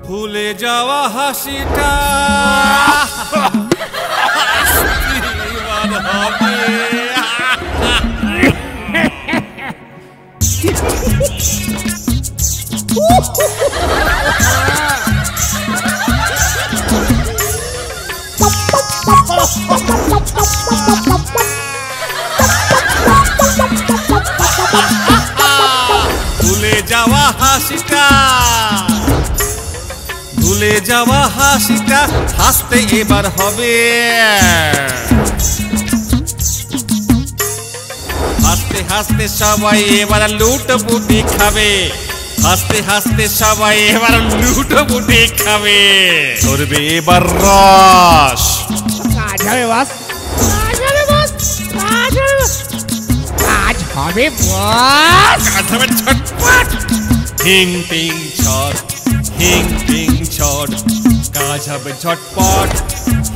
ভুলে যাওয়া হাসিটা ভুলে যাওয়া হাসিটা, ভুলে যাওয়া হাসিটা হাসতে এবার হবে, হাসতে হাসতে সবাই এবার লুটপুটি খাবে, হাসতে হাসতে সবাই এবার লুটপুটি খাবে, ধরবে এবার রস। কাজ হবে বস, কাজ হবে বস, কাজ হবে বস, কাজ হবে বস, কাজ হবে ছটপট। হিং টিং ছট, হিং টিং ছট, কাজ হবে ঝটপট।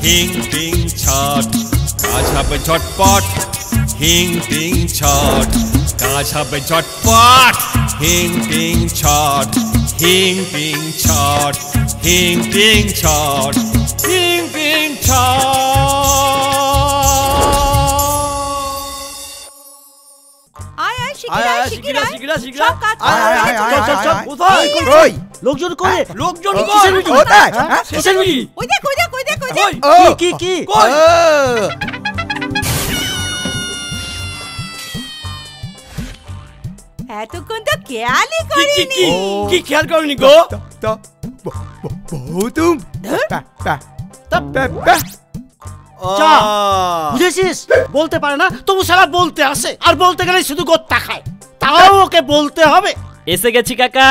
হিং টিং ছট, কাজ হবে ঝটপট। হিং টিং ছট, কাজ হবে ঝটপট। হিং টিং ছট, হিং টিং ছট, হিং টিং ছট, হিং টিং ছট। লোকজন করে, লোকজন এতক্ষণ তো খেয়ালই করিনি। কি খেয়াল করিনি গো? বুঝেছিস? বলতে পারে না তবু সারা বলতে আসে, আর বলতে গেলে শুধু গোত্তা খায়, তাও ওকে বলতে হবে। এসে গেছি কাকা।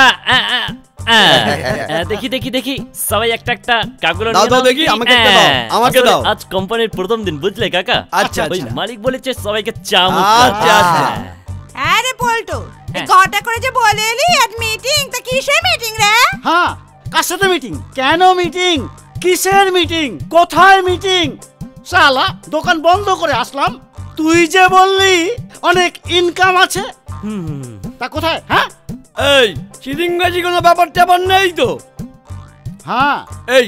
দেখি দেখি দেখি সবাই একটা একটা কাগজ দাও দেখি, আমাকে দাও, আমাকে দাও। আজ কোম্পানির প্রথম দিন বুঝলে কাকা। আচ্ছা ওই মালিক বলেছে সবাইকে চা মুখ। আচ্ছা আচ্ছা। আরে পল্টু, এই ঘটা করে যে বলে এলি আজ মিটিং, তা কিসের মিটিং রে? হ্যাঁ, কার সাথে মিটিং? কেন মিটিং? কিসের মিটিং? কোথায় মিটিং? শালা দোকান বন্ধ করে আসলাম, তুই যে বললি অনেক ইনকাম আছে, তা কোথায়? হ্যাঁ এই চিটিংবাজি কোনো ব্যাপার ট্যাপার নেই তো? হ্যাঁ। এই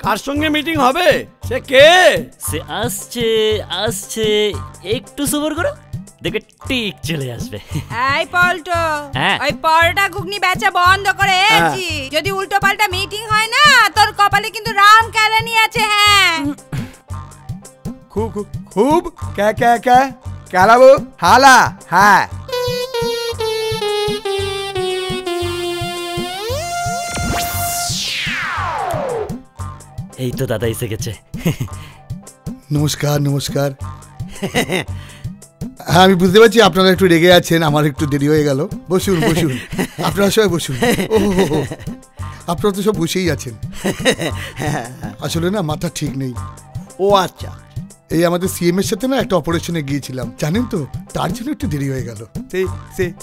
কার সঙ্গে মিটিং হবে? সে কে? সে আসছে আসছে, একটু সবর করো, দেখে ঠিক চলে আসবে। এই পল্টু, ওই পরোটা ঘুগনি বেচা বন্ধ করে এসেছি। যদি উল্টো পাল্টা মিটিং হয় না, তোর কপালে কিন্তু রাম কেলানি আছে। হ্যাঁ, খুব খুব কেলাবো হালা। হ্যাঁ, এই তো দাদা এসে গেছে। নমস্কার নমস্কার। হ্যাঁ, আমি বুঝতে পারছি আপনারা একটু রেগে আছেন, আমার একটু দেরি হয়ে গেল। বসুন বসুন, আপনারা সবাই বসুন। ও আপনারা তো সব বসেই আছেন। আসলে না মাথা ঠিক নেই। ও আচ্ছা। এই আমাদের সিএম এর সাথে না একটা অপারেশনে গিয়েছিলাম, জানেন তো, তার জন্য একটু দেরি হয়ে গেল।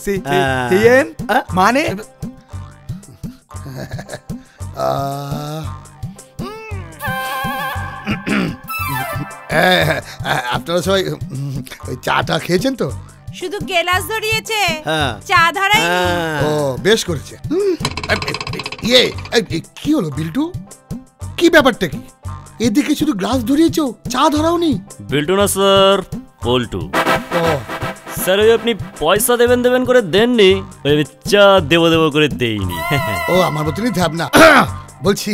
সিএম মানে? আপনারা সবাই চাটা খেয়েছেন তো? শুধু গেলাস ধরিয়েছে, চা ধরাই। ও বেশ করেছে। ইয়ে কি হলো বিল্টু, কি ব্যাপারটা কি? এদিকে শুধু গ্লাস ধরিয়েছো, চা ধরাওনি? বিল্টু না স্যার, পল্টু স্যার। ওই আপনি পয়সা দেবেন করে দেননি, ওই চা দেবো করে দেইনি। ও আমার মতনই ভাব না। বলছি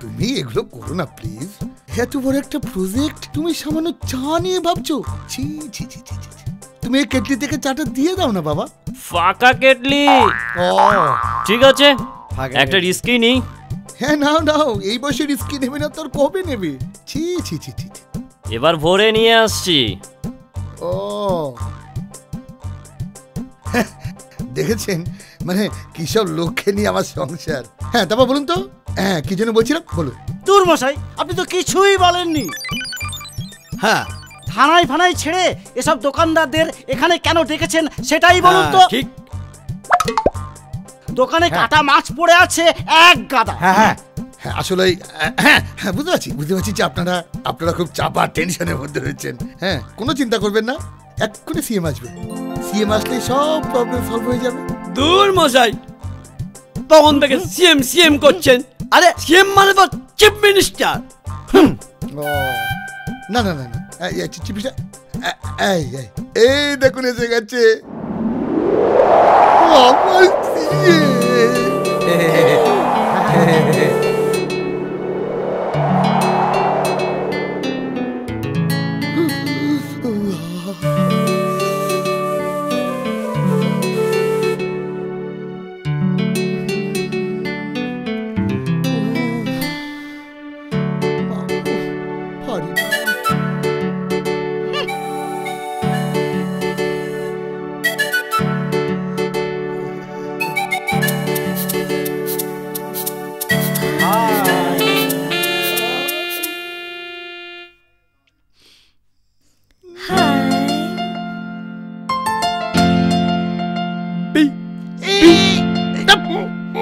তুমি এগুলো করো না প্লিজ। এত বড় একটা প্রজেক্ট, তুমি সামান্য চা নিয়ে ভাবছো? ছি ছি ছি ছি, তুমি এই কেটলি থেকে চাটা দিয়ে দাও না বাবা। ফাঁকা কেটলি? ঠিক আছে, একটা রিস্কই নেই। হ্যাঁ নাও নাও, এই বয়সে রিস্কি নেবে না তোর কবে নেবে? ছি ছি ছি ছি। এবার ভোরে নিয়ে আসছি। ও দেখেছেন, মানে কিসব লোককে নিয়ে আমার সংসার। হ্যাঁ তারপর বলুন তো, হ্যাঁ কি জন্য বলছিলাম বলুন। দূর মশাই, আপনি তো কিছুই বলেননি। হ্যাঁ, থানায় ফানায় ছেড়ে এসব দোকানদারদের এখানে কেন ডেকেছেন সেটাই বলুন তো। ঠিক, দোকানে কাটা মাছ পড়ে আছে এক গাদা। হ্যাঁ হ্যাঁ হ্যাঁ, আসলে হ্যাঁ বুঝতে পারছি যে আপনারা খুব চাপা টেনশনের মধ্যে রয়েছেন। হ্যাঁ, কোনো চিন্তা করবেন না, এক্ষুনি সিএম আসবে। সিএম আসলে সব প্রবলেম সলভ হয়ে যাবে। দূর মশাই, তখন থেকে সিএম সিএম করছেন। আরে সিএম মানে তো চিফ মিনিস্টার। ও না না না না, এই দেখুন এসে গেছে আমার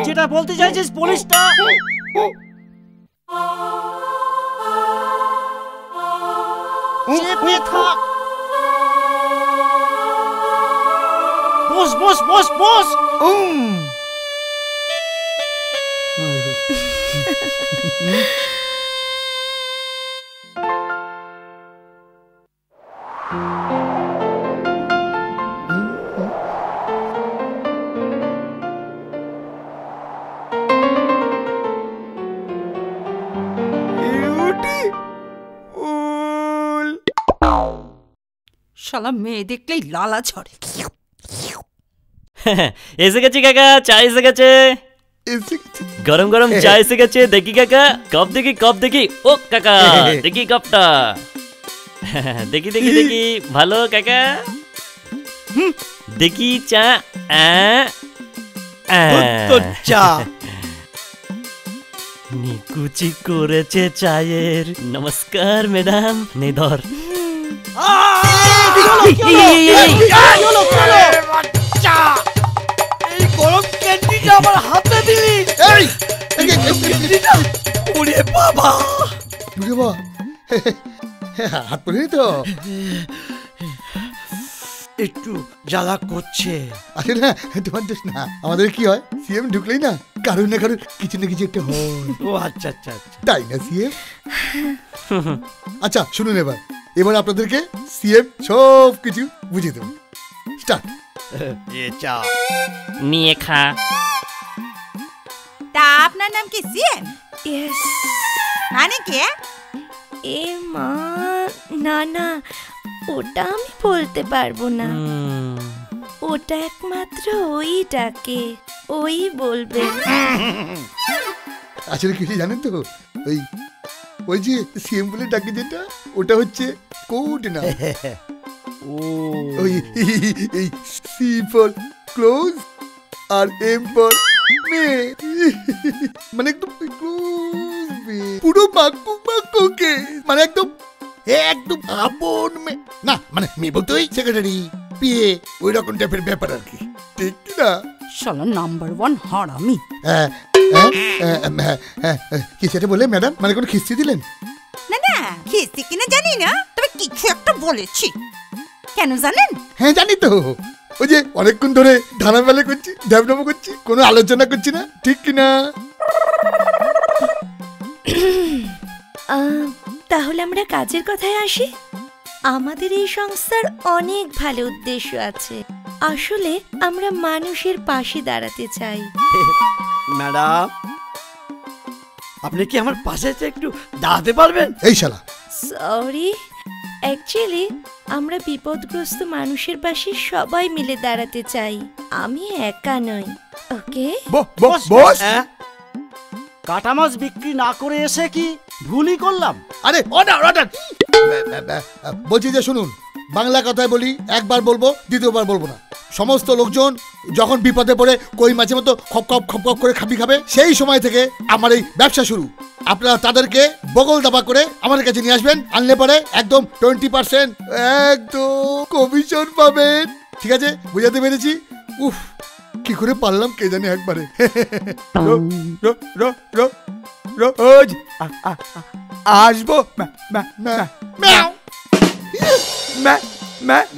যেটা বলতে চাইছিস পুলিশটা চেপে থাক। বস বস বস বস। শালা মেয়ে দেখলেই লালা ঝরে। এসে গেছি কাকা, চা এসে গেছে। গরম গরম চা এসে গেছে। দেখি কাকা, কপ দেখি কপ দেখি। ও কাকা দেখি কপটা। দেখি দেখি দেখি, ভালো কাকা। দেখি চা। চা নিকুচি করেছে চায়ের। নমস্কার ম্যাডাম। নেধর এই গরম ক্যান্ডিটা আমার হাতে দিলি। ওরে বাবা, হাত পড়ে তো একটু জ্বালা করছে। আরে না, তোমার দোষ না। আমাদের কি হয়, সিএম ঢুকলেই না কারোর না কারোর কিছু না কিছু একটা হয়। ও আচ্ছা আচ্ছা আচ্ছা, তাই না সিএম? আচ্ছা শুনুন, এবার আপনাদেরকে সিএম সব কিছু বুঝিয়ে দেবো। স্টার্ট। চা নিয়ে খা। তা আপনার নাম কি সিএম? ইয়েস। মানে কি? এ মা, না না, ওটা আমি বলতে পারবো না। ওটা একমাত্র ওই ডাকে, ওই বলবে। আসলে কিছু জানেন তো, ওই যে সিএম বলে ডাকে যেটা, ওটা হচ্ছে কোড না। ওই এই সি ফর ক্লোজ আর এম ফর মে, মানে একদম ক্লোজ, পুরো মাকু মাকুকে, মানে একদম একদম আপন মে না, মানে মে বলতে ওই সেক্রেটারি পিএ ওই রকম টাইপের ব্যাপার আর কি, ঠিক না? শালা নাম্বার 1 হারামি। কি সেটা বলে ম্যাডাম, মানে কোনো খিস্তি দিলেন? না না, খিস্তি কিনা জানি না, তবে কিছু একটা বলেছি। কেন জানেন? হ্যাঁ জানি তো, ওই যে অনেকক্ষণ ধরে ধানা বেলা করছি, ড্যাবডাবো করছি, কোনো আলোচনা করছি না, ঠিক কিনা? তাহলে আমরা কাজের কথায় আসি। আমাদের এই সংস্থার অনেক ভালো উদ্দেশ্য আছে। আসলে আমরা মানুষের পাশে দাঁড়াতে চাই। ম্যাডাম, আপনি কি আমার পাশে একটু দাঁড়াতে পারবেন? এই শালা, সরি, অ্যাকচুয়ালি আমরা বিপদগ্রস্ত মানুষের পাশে সবাই মিলে দাঁড়াতে চাই, আমি একা নই। ওকে বস, কাটা মাছ বিক্রি না করে এসে কি ভুলই করলাম? আরে অর্ডার অর্ডার বলছি যে শুনুন, বাংলা কথায় বলি, একবার বলবো, দ্বিতীয়বার বলবো না। সমস্ত লোকজন যখন বিপদে পড়ে কই মাছের মতো খপ খপ খপ খপ করে খাবি খাবে, সেই সময় থেকে আমার এই ব্যবসা শুরু। আপনারা তাদেরকে বগল দাবা করে আমার কাছে নিয়ে আসবেন, আনলে পরে একদম 20% একদম কমিশন পাবেন। ঠিক আছে, বুঝাতে পেরেছি? উফ, কি করে পারলাম কে জানে একবারে। রোজ আসবো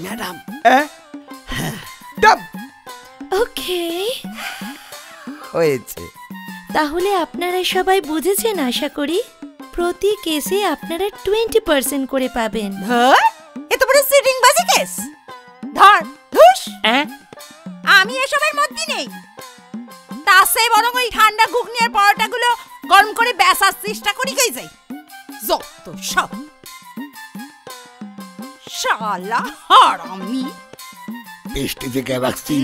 ম্যাডাম। ওকে। হয়েছে। তাহলে আপনারা সবাই বুঝেছেন আশা করি। প্রতি কেসে আপনারা 20% করে পাবেন। এত বড় সিটিং বাজি কেস, ধর ধুস। আমি এসবের মধ্যে নেই। তাসে বরং ওই ঠান্ডা ঘুগনি আর পরোটাগুলো গরম করে বেসার চেষ্টা করি গই যাই। যত সব শালা হারামি। পেস্টে থেকে ভ্যাকসিন